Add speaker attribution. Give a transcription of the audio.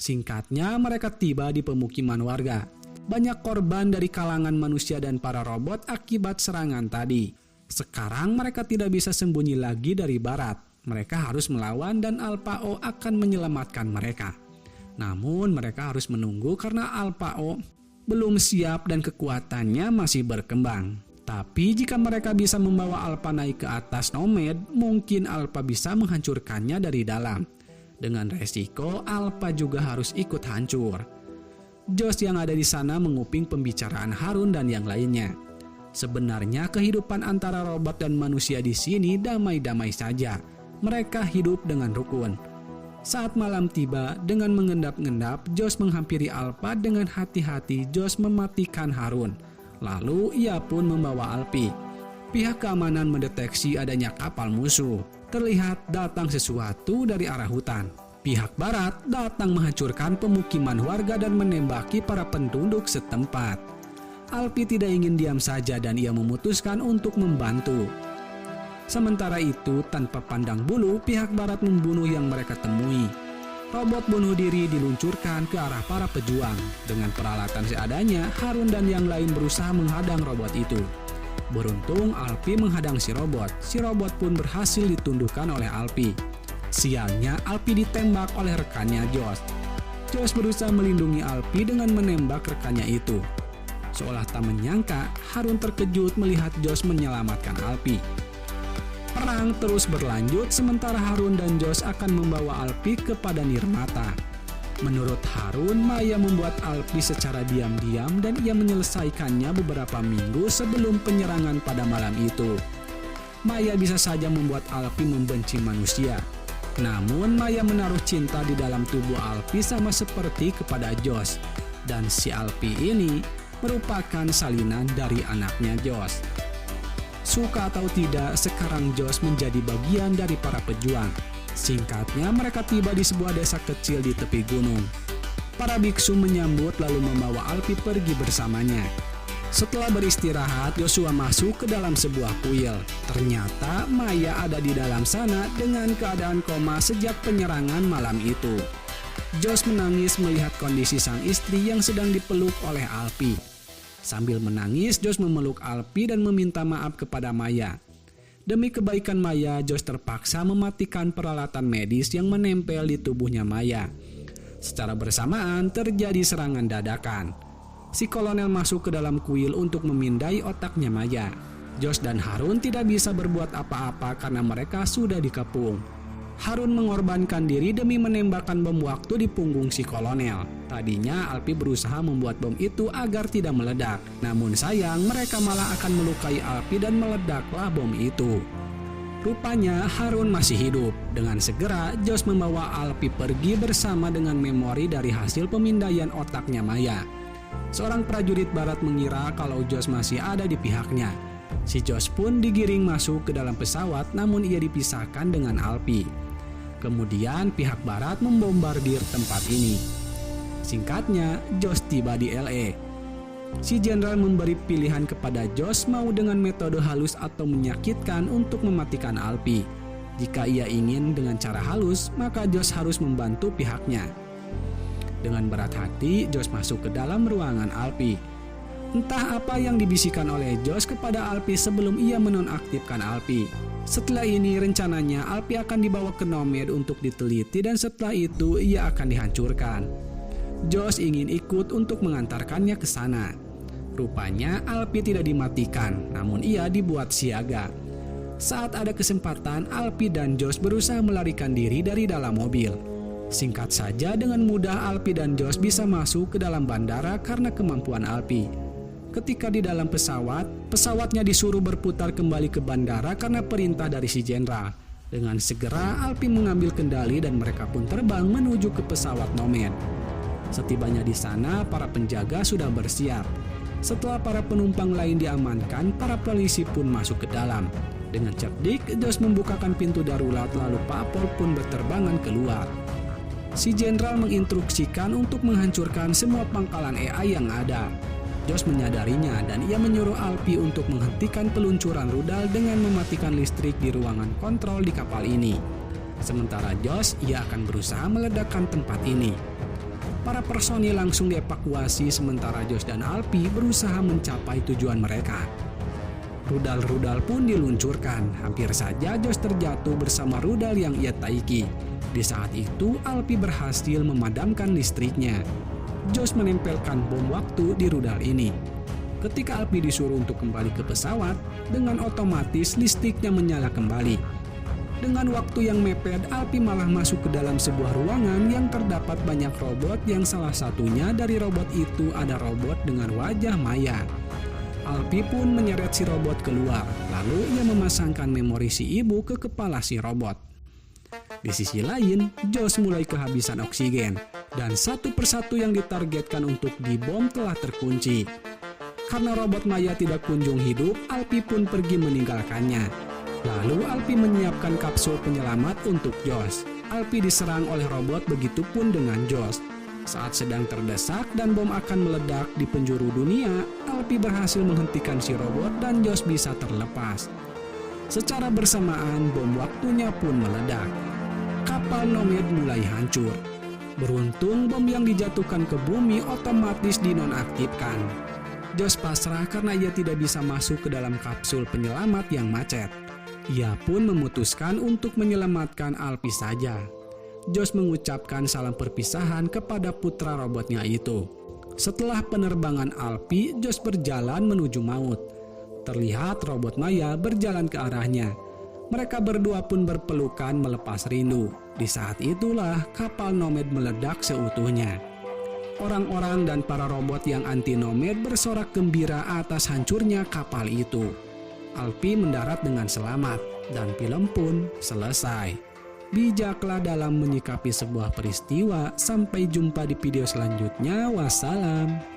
Speaker 1: Singkatnya, mereka tiba di pemukiman warga. Banyak korban dari kalangan manusia dan para robot akibat serangan tadi. Sekarang mereka tidak bisa sembunyi lagi dari barat. Mereka harus melawan dan Alpha O akan menyelamatkan mereka. Namun mereka harus menunggu karena Alpha O belum siap dan kekuatannya masih berkembang. Tapi jika mereka bisa membawa Alpha naik ke atas Nomad, mungkin Alpha bisa menghancurkannya dari dalam. Dengan resiko Alpha juga harus ikut hancur. Josh yang ada di sana menguping pembicaraan Harun dan yang lainnya. Sebenarnya kehidupan antara robot dan manusia di sini damai-damai saja. Mereka hidup dengan rukun. Saat malam tiba, dengan mengendap-endap, Josh menghampiri Alpha. Dengan hati-hati Josh mematikan Harun. Lalu ia pun membawa Alpi. Pihak keamanan mendeteksi adanya kapal musuh. Terlihat datang sesuatu dari arah hutan. Pihak barat datang menghancurkan pemukiman warga dan menembaki para penduduk setempat. Alpi tidak ingin diam saja dan ia memutuskan untuk membantu. Sementara itu, tanpa pandang bulu, pihak barat membunuh yang mereka temui. Robot bunuh diri diluncurkan ke arah para pejuang. Dengan peralatan seadanya, Harun dan yang lain berusaha menghadang robot itu. Beruntung, Alpi menghadang si robot. Si robot pun berhasil ditundukkan oleh Alpi. Sialnya, Alpi ditembak oleh rekannya Josh. Josh berusaha melindungi Alpi dengan menembak rekannya itu. Seolah tak menyangka, Harun terkejut melihat Josh menyelamatkan Alpi. Perang terus berlanjut sementara Harun dan Josh akan membawa Alpi kepada Nirmata. Menurut Harun, Maya membuat Alpi secara diam-diam dan ia menyelesaikannya beberapa minggu sebelum penyerangan pada malam itu. Maya bisa saja membuat Alpi membenci manusia. Namun Maya menaruh cinta di dalam tubuh Alpi sama seperti kepada Josh. Dan si Alpi ini merupakan salinan dari anaknya Josh. Suka atau tidak, sekarang Josh menjadi bagian dari para pejuang. Singkatnya, mereka tiba di sebuah desa kecil di tepi gunung. Para biksu menyambut lalu membawa Alpi pergi bersamanya. Setelah beristirahat, Joshua masuk ke dalam sebuah kuil. Ternyata Maya ada di dalam sana dengan keadaan koma sejak penyerangan malam itu. Josh menangis melihat kondisi sang istri yang sedang dipeluk oleh Alpi. Sambil menangis, Josh memeluk Alpi dan meminta maaf kepada Maya. Demi kebaikan Maya, Josh terpaksa mematikan peralatan medis yang menempel di tubuhnya Maya. Secara bersamaan terjadi serangan dadakan. Si kolonel masuk ke dalam kuil untuk memindai otaknya Maya. Josh dan Harun tidak bisa berbuat apa-apa karena mereka sudah dikepung. Harun mengorbankan diri demi menembakkan bom waktu di punggung si kolonel. Tadinya Alpi berusaha membuat bom itu agar tidak meledak. Namun sayang, mereka malah akan melukai Alpi dan meledaklah bom itu. Rupanya Harun masih hidup. Dengan segera, Josh membawa Alpi pergi bersama dengan memori dari hasil pemindaian otaknya Maya. Seorang prajurit barat mengira kalau Josh masih ada di pihaknya. Si Josh pun digiring masuk ke dalam pesawat, namun ia dipisahkan dengan Alpi. Kemudian pihak barat membombardir tempat ini. Singkatnya, Josh tiba di LA. Si jenderal memberi pilihan kepada Josh mau dengan metode halus atau menyakitkan untuk mematikan Alpi. Jika ia ingin dengan cara halus, maka Josh harus membantu pihaknya. Dengan berat hati, Josh masuk ke dalam ruangan Alpi. Entah apa yang dibisikkan oleh Josh kepada Alpi sebelum ia menonaktifkan Alpi. Setelah ini rencananya Alpi akan dibawa ke Nomad untuk diteliti dan setelah itu ia akan dihancurkan. Josh ingin ikut untuk mengantarkannya ke sana. Rupanya Alpi tidak dimatikan, namun ia dibuat siaga. Saat ada kesempatan, Alpi dan Josh berusaha melarikan diri dari dalam mobil. Singkat saja, dengan mudah Alpi dan Josh bisa masuk ke dalam bandara karena kemampuan Alpi. Ketika di dalam pesawat, pesawatnya disuruh berputar kembali ke bandara karena perintah dari si jenderal. Dengan segera, Alpi mengambil kendali dan mereka pun terbang menuju ke pesawat Nomad. Setibanya di sana, para penjaga sudah bersiap. Setelah para penumpang lain diamankan, para polisi pun masuk ke dalam. Dengan cerdik, Josh membukakan pintu darurat lalu Pak Pol pun berterbangan keluar. Si jenderal menginstruksikan untuk menghancurkan semua pangkalan AI yang ada. Josh menyadarinya dan ia menyuruh Alpi untuk menghentikan peluncuran rudal dengan mematikan listrik di ruangan kontrol di kapal ini. Sementara Josh, ia akan berusaha meledakkan tempat ini. Para personil langsung dievakuasi sementara Josh dan Alpi berusaha mencapai tujuan mereka. Rudal-rudal pun diluncurkan, hampir saja Josh terjatuh bersama rudal yang ia taiki. Di saat itu, Alpi berhasil memadamkan listriknya. Josh menempelkan bom waktu di rudal ini. Ketika Alpi disuruh untuk kembali ke pesawat, dengan otomatis listriknya menyala kembali. Dengan waktu yang mepet, Alpi malah masuk ke dalam sebuah ruangan yang terdapat banyak robot yang salah satunya dari robot itu ada robot dengan wajah maya. Alpi pun menyeret si robot keluar, lalu ia memasangkan memori si ibu ke kepala si robot. Di sisi lain, Josh mulai kehabisan oksigen, dan satu persatu yang ditargetkan untuk dibom telah terkunci. Karena robot maya tidak kunjung hidup, Alpi pun pergi meninggalkannya. Lalu Alpi menyiapkan kapsul penyelamat untuk Josh. Alpi diserang oleh robot, begitupun dengan Josh. Saat sedang terdesak dan bom akan meledak di penjuru dunia, Alpi berhasil menghentikan si robot dan Josh bisa terlepas. Secara bersamaan, bom waktunya pun meledak. Kapal Nomad mulai hancur. Beruntung bom yang dijatuhkan ke bumi otomatis dinonaktifkan. Josh pasrah karena ia tidak bisa masuk ke dalam kapsul penyelamat yang macet. Ia pun memutuskan untuk menyelamatkan Alpi saja. Josh mengucapkan salam perpisahan kepada putra robotnya itu. Setelah penerbangan Alpi, Josh berjalan menuju maut. Terlihat robot maya berjalan ke arahnya. Mereka berdua pun berpelukan melepas rindu. Di saat itulah kapal Nomad meledak seutuhnya. Orang-orang dan para robot yang anti-Nomad bersorak gembira atas hancurnya kapal itu. Alpi mendarat dengan selamat dan film pun selesai. Bijaklah dalam menyikapi sebuah peristiwa. Sampai jumpa di video selanjutnya. Wassalam.